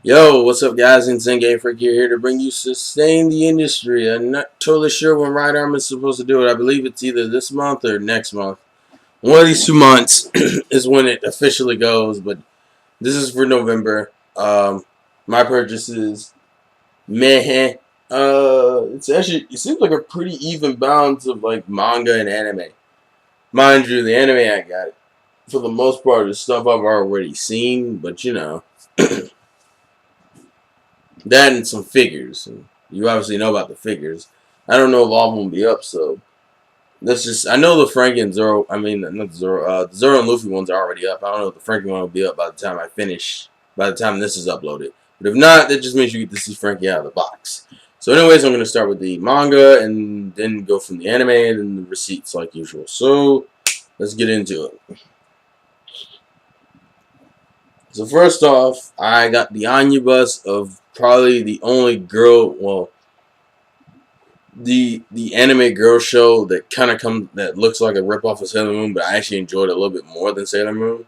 Yo, what's up, guys? TheInsaneGamefreak here to bring you Sustain the Industry. I'm not totally sure when Right Arm is supposed to do it. I believe it's either this month or next month. One of these 2 months is when it officially goes, but this is for November. My purchases, meh. It seems like a pretty even balance of like manga and anime. Mind you, the anime I got, for the most part, is stuff I've already seen, but you know. That and some figures. And you obviously know about the figures. I don't know if all of them will be up, so let's just. I know the Frank and Zoro. I mean, not the Zoro. The Zoro and Luffy ones are already up. I don't know if the Frankie one will be up by the time I finish. By the time this is uploaded, but if not, that just means you get to see Frankie out of the box. So, anyways, I'm gonna start with the manga and then go from the anime and then the receipts like usual. So, let's get into it. So first off, I got the omnibus of probably the only girl, well, the anime girl show that that looks like a ripoff of Sailor Moon, but I actually enjoyed it a little bit more than Sailor Moon.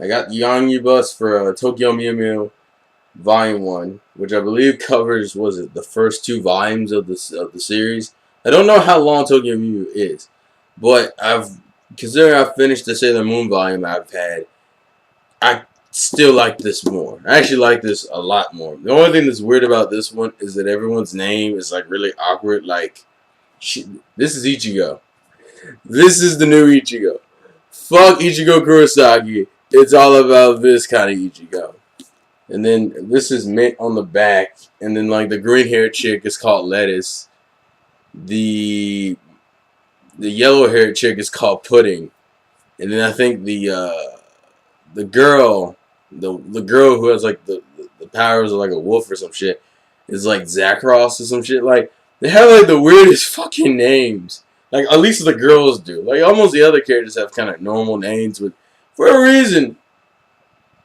I got the omnibus for Tokyo Mew Mew Volume 1, which I believe covers, was it, the first 2 volumes of the series. I don't know how long Tokyo Mew Mew is, but considering I've finished the Sailor Moon volume I still like this more. I actually like this a lot more. The only thing that's weird about this one is that everyone's name is like really awkward. Like, this is Ichigo. This is the new Ichigo. Fuck Ichigo Kurosaki. It's all about this kind of Ichigo. And then this is mint on the back. And then like the green haired chick is called Lettuce. The yellow haired chick is called Pudding. And then I think the girl, the girl who has like the powers of like a wolf or some shit, is like Zakros or some shit. Like, they have like the weirdest fucking names. Like, at least the girls do. Like, almost the other characters have kind of normal names, but for a reason.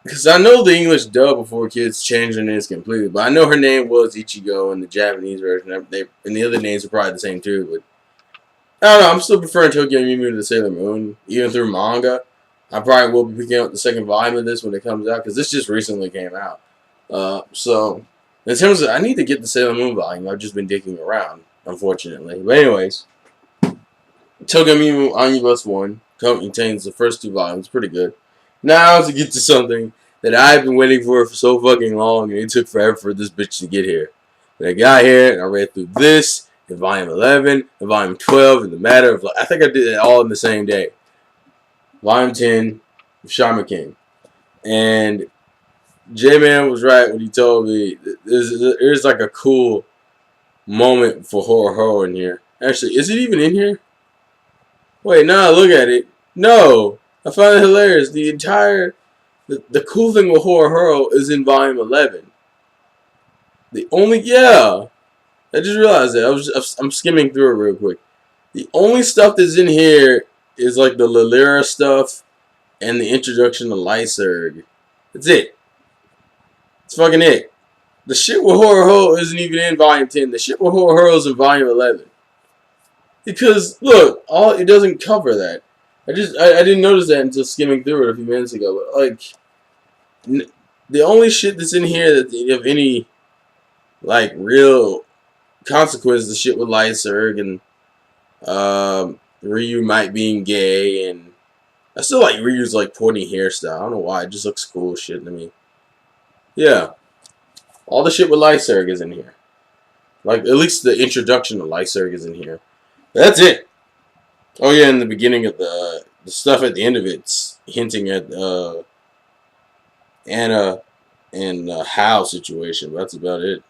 Because I know the English dub before kids changed their names completely, but I know her name was Ichigo in the Japanese version. And the other names are probably the same too, but I don't know. I'm still preferring Tokyo Mew Mew to Sailor Moon, even through manga. I probably will be picking up the second volume of this when it comes out, because this just recently came out. So, in terms of, I need to get the Sailor Moon volume. I've just been digging around, unfortunately. But anyways, Tokyo Mew Mew Omnibus 1 contains the first 2 volumes. Pretty good. Now to get to something that I've been waiting for so fucking long, and it took forever for this bitch to get here. But I got here, and I read through this, and volume 11, and volume 12, in the matter of, I think I did it all in the same day. Volume 10 of Shaman King. And J-Man was right when he told me there's like a cool moment for Horror in here. Actually, is it even in here? Wait, no, look at it. No! I found it hilarious. The cool thing with Horror is in volume 11. Yeah! I just realized that. I'm skimming through it real quick. The only stuff that's in here is like the Lilira stuff and the introduction to Lyserg. That's it. It's fucking it. The shit with Horror isn't even in volume 10. The shit with Horror is in volume 11. Because, look, it doesn't cover that. I didn't notice that until skimming through it a few minutes ago. But, like, the only shit that's in here that of any, like, real consequence is the shit with Lyserg and, Ryu might being gay, and I still like Ryu's like pointy hairstyle. I don't know why, it just looks cool as shit to me. Yeah. All the shit with Lyserg is in here. Like, at least the introduction to Lyserg is in here. But that's it. Oh yeah, in the beginning of the stuff at the end of it's hinting at Anna and Hal situation, but that's about it.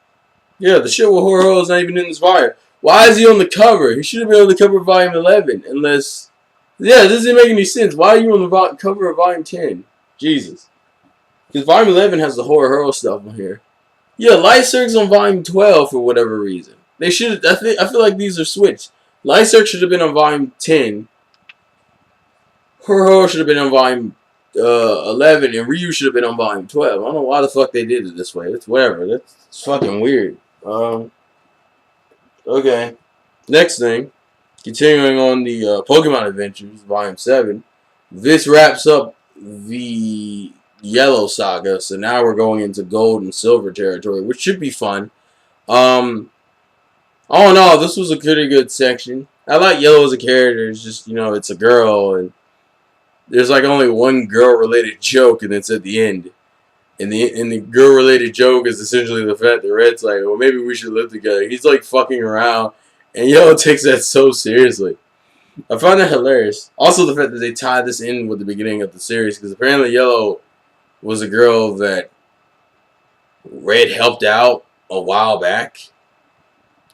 Yeah, the shit with Horror is not even in this volume. Why is he on the cover? He should have been on the cover of volume 11, unless... Yeah, it doesn't make any sense. Why are you on the cover of volume 10? Jesus. Because volume 11 has the Horror stuff on here. Yeah, Lyserg's on volume 12 for whatever reason. They should... I feel like these are switched. Lyserg should have been on volume 10. Horror should have been on volume 11, and Ryu should have been on volume 12. I don't know why the fuck they did it this way. It's whatever. It's fucking weird. Okay. Next thing, continuing on the Pokemon Adventures, Volume 7. This wraps up the Yellow saga, so now we're going into gold and silver territory, which should be fun. All in all, this was a pretty good section. I like Yellow as a character. It's just, it's a girl, and there's like only one girl-related joke, and it's at the end. And the girl-related joke is essentially the fact that Red's like, well, maybe we should live together. He's like fucking around, and Yellow takes that so seriously. I find that hilarious. Also, the fact that they tied this in with the beginning of the series, because apparently Yellow was a girl that Red helped out a while back,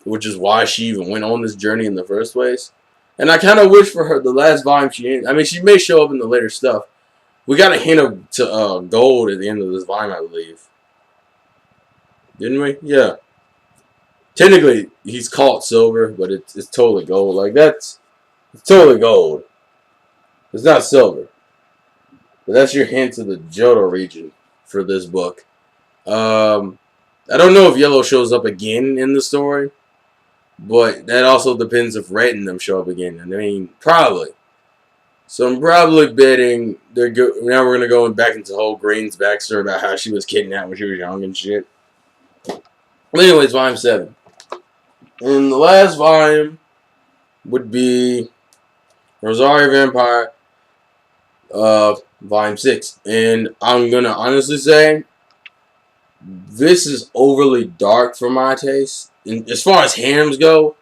which is why she even went on this journey in the first place. And I kind of wish for her, the last volume she may show up in the later stuff. We got a hint to gold at the end of this volume, I believe. Didn't we? Yeah. Technically, he's called silver, but it's totally gold. Like, it's totally gold. It's not silver. But that's your hint to the Johto region for this book. I don't know if Yellow shows up again in the story, but that also depends if Red and them show up again. And I mean, probably. So I'm probably betting now we're gonna go back into whole Green's backstory about how she was kidnapped when she was young and shit. But anyways, volume 7. And the last volume would be Rosario+vampire, volume 6. And I'm gonna honestly say this is overly dark for my taste. And as far as harems go,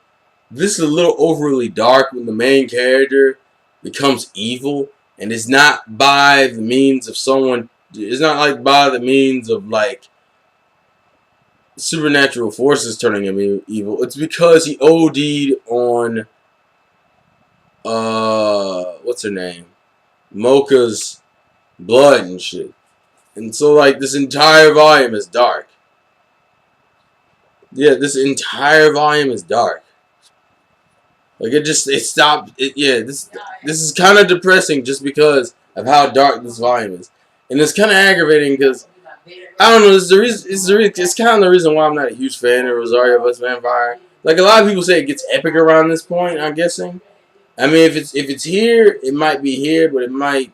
this is a little overly dark when the main character becomes evil, and it's not by the means of someone. It's not like by the means of like supernatural forces turning him evil. It's because he OD'd on what's her name, Mocha's blood and shit. And so like this entire volume is dark. Yeah, this entire volume is dark. Like it stopped. This is kind of depressing just because of how dark this volume is, and it's kind of aggravating because I don't know. It's kind of the reason why I'm not a huge fan of Rosario+vampire. Like a lot of people say, it gets epic around this point. I'm guessing. I mean, if it's here, it might be here, but it might.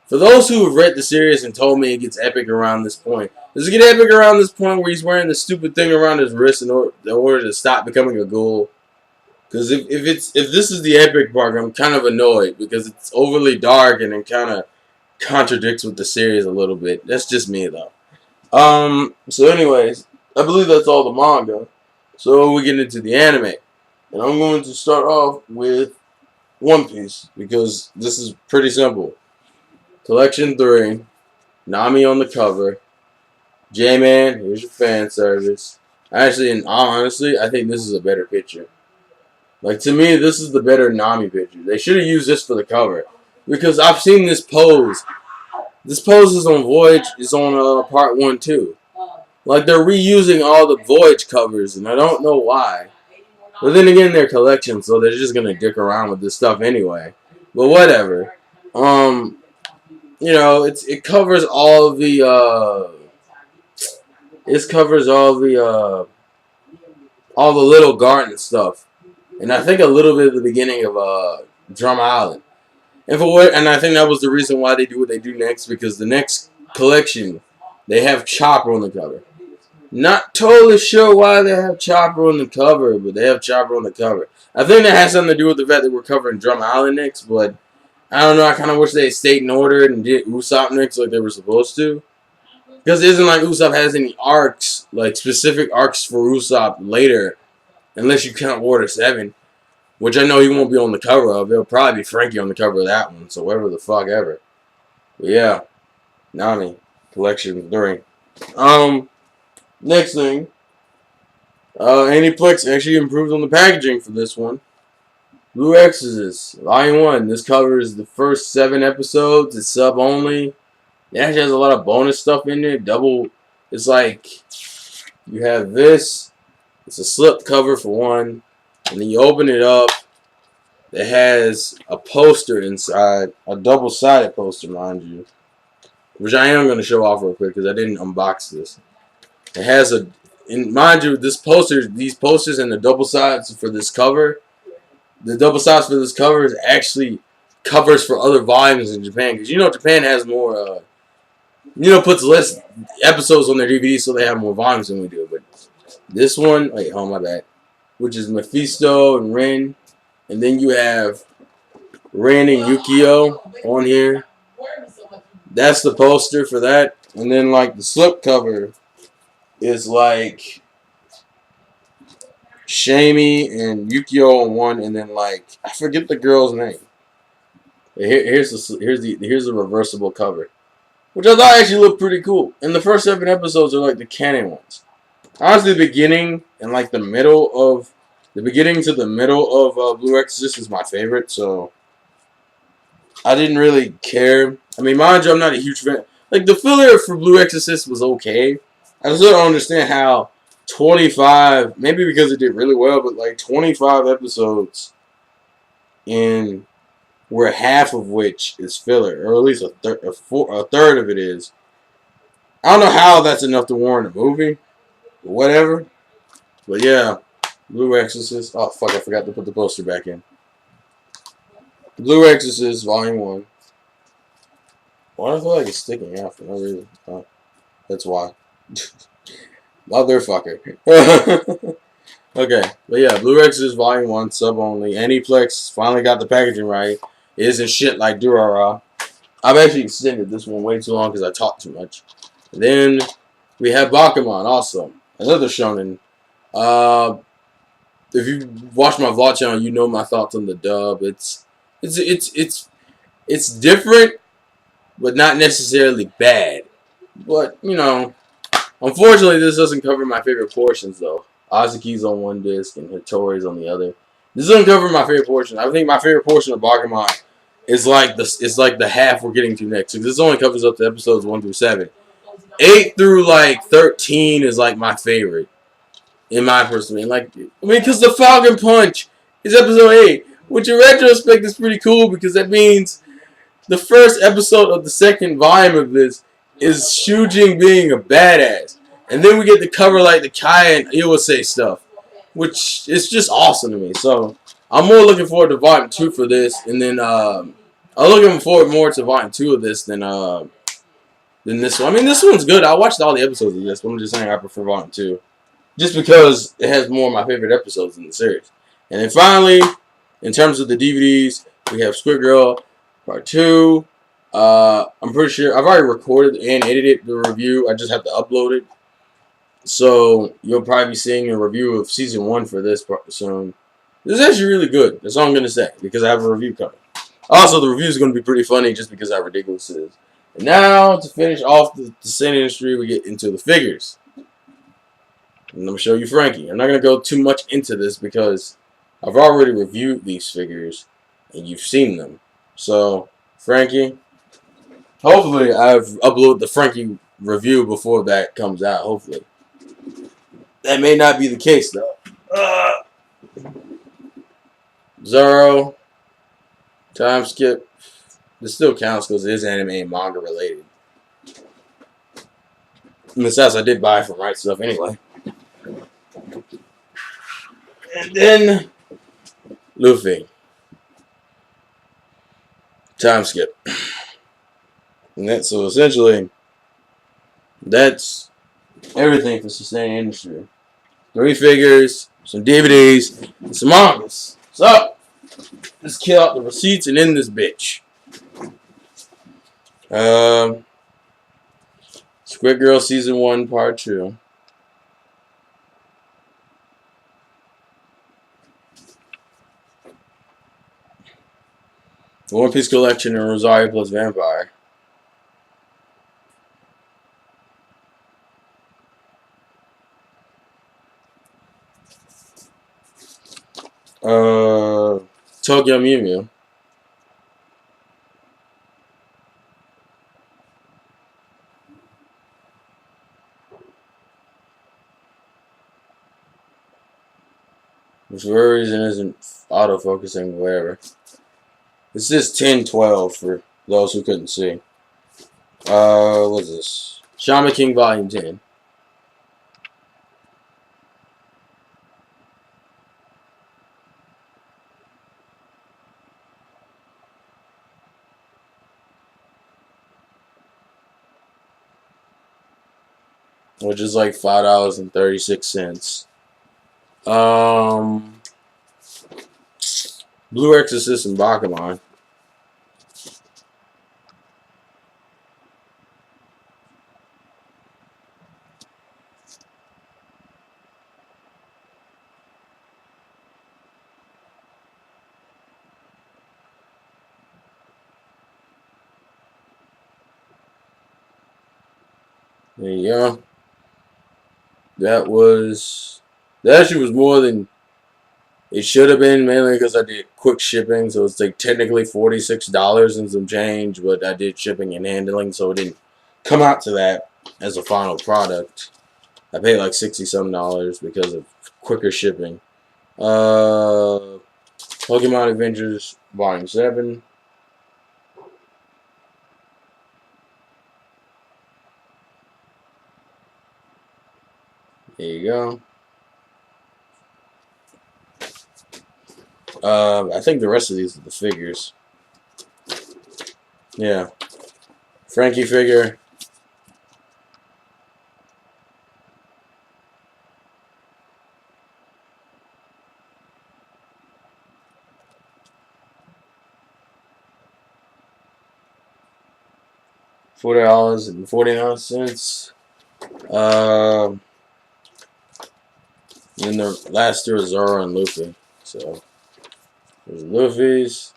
For those who have read the series and told me it gets epic around this point, does it get epic around this point where he's wearing the stupid thing around his wrist in order to stop becoming a ghoul? Because if this is the epic part, I'm kind of annoyed because it's overly dark and it kind of contradicts with the series a little bit. That's just me though. So anyways, I believe that's all the manga. So we get into the anime, and I'm going to start off with One Piece because this is pretty simple. Collection 3, Nami on the cover. J-Man, here's your fan service. Actually, and honestly, I think this is a better picture. Like, to me, this is the better Nami picture. They should have used this for the cover. Because I've seen this pose. This pose is on Voyage. It's on part 1, too. Like, they're reusing all the Voyage covers, and I don't know why. But then again, they're collections, so they're just going to dick around with this stuff anyway. But whatever. You know, it covers all the, all the little garden stuff. And I think a little bit at the beginning of Drum Island. And I think that was the reason why they do what they do next, because the next collection, they have Chopper on the cover. Not totally sure why they have Chopper on the cover, but they have Chopper on the cover. I think that has something to do with the fact that we're covering Drum Island next, but I don't know, I kind of wish they stayed in order and did Usopp next like they were supposed to. Because it isn't like Usopp has any arcs, like specific arcs for Usopp later. Unless you count Water 7. Which I know he won't be on the cover of. It'll probably be Frankie on the cover of that one. So whatever the fuck ever. But yeah. Nami. Collection 3. Next thing. Aniplex actually improved on the packaging for this one. Blue Exorcist. Volume 1. This covers the first 7 episodes. It's sub only. It actually has a lot of bonus stuff in there. It's like you have this. It's a slip cover for one, and then you open it up. It has a poster inside, a double-sided poster, mind you, which I am going to show off real quick because I didn't unbox this. It has mind you, these posters and the double sides for this cover. The double sides for this cover is actually covers for other volumes in Japan, because you know Japan has more puts less episodes on their DVD so they have more volumes than we do. But this one, wait, oh my bad, which is Mephisto and Ren, and then you have Ren and Yukio on here. That's the poster for that, and then like the slipcover is like Shamey and Yukio on one, and then like I forget the girl's name. Here's the reversible cover, which I thought actually looked pretty cool. And the first 7 episodes are like the canon ones. Honestly, the beginning and like the beginning to the middle of Blue Exorcist is my favorite. So I didn't really care. I mean, mind you, I'm not a huge fan. Like the filler for Blue Exorcist was okay. I still don't understand how 25, maybe because it did really well, but like 25 episodes in where half of which is filler, or at least a third of it is. I don't know how that's enough to warrant a movie, or whatever. But yeah, Blue Exorcist. Oh fuck, I forgot to put the poster back in. Blue Exorcist, Volume 1. Why do I feel like it's sticking out for no reason? Oh, that's why. Motherfucker. Okay, but yeah, Blue Exorcist Volume 1, sub only. Aniplex finally got the packaging right. It isn't shit like Durara. I've actually extended this one way too long because I talked too much. And then we have Bakuman, also another shonen. If you watch my vlog channel, you know my thoughts on the dub. It's different, but not necessarily bad. But unfortunately, this doesn't cover my favorite portions though. Azuki's on one disc and Hattori's on the other. This doesn't cover my favorite portion. I think my favorite portion of Bakuman is like the half we're getting to next. So this only covers up to episodes 1 through 7. 8 through like 13 is like my favorite, in my personal opinion. Because the Falcon Punch is episode 8, which in retrospect is pretty cool because that means the first episode of the second volume of this is Shujin being a badass. And then we get to cover like the Kai and Iwase stuff, which is just awesome to me. So I'm more looking forward to volume 2 for this, and then I'm looking forward more to volume 2 of this than this one. I mean, this one's good. I watched all the episodes of this, but I'm just saying I prefer volume 2. Just because it has more of my favorite episodes in the series. And then finally, in terms of the DVDs, we have Squid Girl Part 2. I'm pretty sure I've already recorded and edited the review. I just have to upload it. So you'll probably be seeing a review of Season 1 for this part soon. This is actually really good. That's all I'm going to say because I have a review coming. Also, the review is going to be pretty funny just because how ridiculous it is. And now, to finish off the scene industry, we get into the figures. And I'm going to show you Frankie. I'm not going to go too much into this because I've already reviewed these figures and you've seen them. So, Frankie, hopefully I've uploaded the Frankie review before that comes out, hopefully. That may not be the case, though. Zoro, time skip. This still counts because it is anime and manga related. And besides, I did buy it from Right Stuff anyway. And then Luffy. Time skip. And so essentially, that's everything for sustaining industry. 3 figures, some DVDs, and some mangas. So, let's kill out the receipts and end this bitch. Squid Girl Season 1 Part 2. One Piece Collection and Rosario+Vampire. Tokyo Mew Mew. Which for whatever reason isn't auto-focusing, whatever. This is 10-12 for those who couldn't see. What's this? Shaman King Volume 10. which is like $5.36. Um, Blue Exorcist and Bakuman. There you go. That actually was more than it should have been, mainly because I did quick shipping, so it's like technically $46 and some change, but I did shipping and handling, so it didn't come out to that as a final product. I paid like 60 some dollars because of quicker shipping. Pokemon Adventures Volume 7. There you go. I think the rest of these are the figures. Yeah. Frankie figure. $40.49. And the last two are Zoro and Luffy. So there's Luffy's.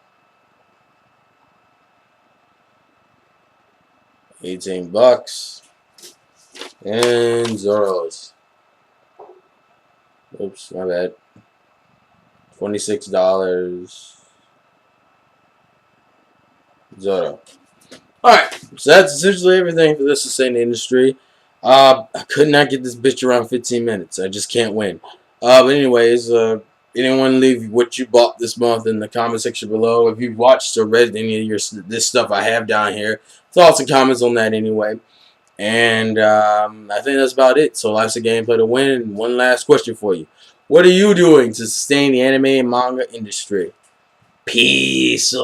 18 bucks. And Zoro's. Oops, my bad. $26. Zoro. Alright, so that's essentially everything for this insane industry. I could not get this bitch around 15 minutes. I just can't win. But anyways, anyone leave what you bought this month in the comment section below. If you've watched or read any of this stuff I have down here, thoughts and comments on that anyway. And I think that's about it. So life's a gameplay to win. And one last question for you. What are you doing to sustain the anime and manga industry? Peace.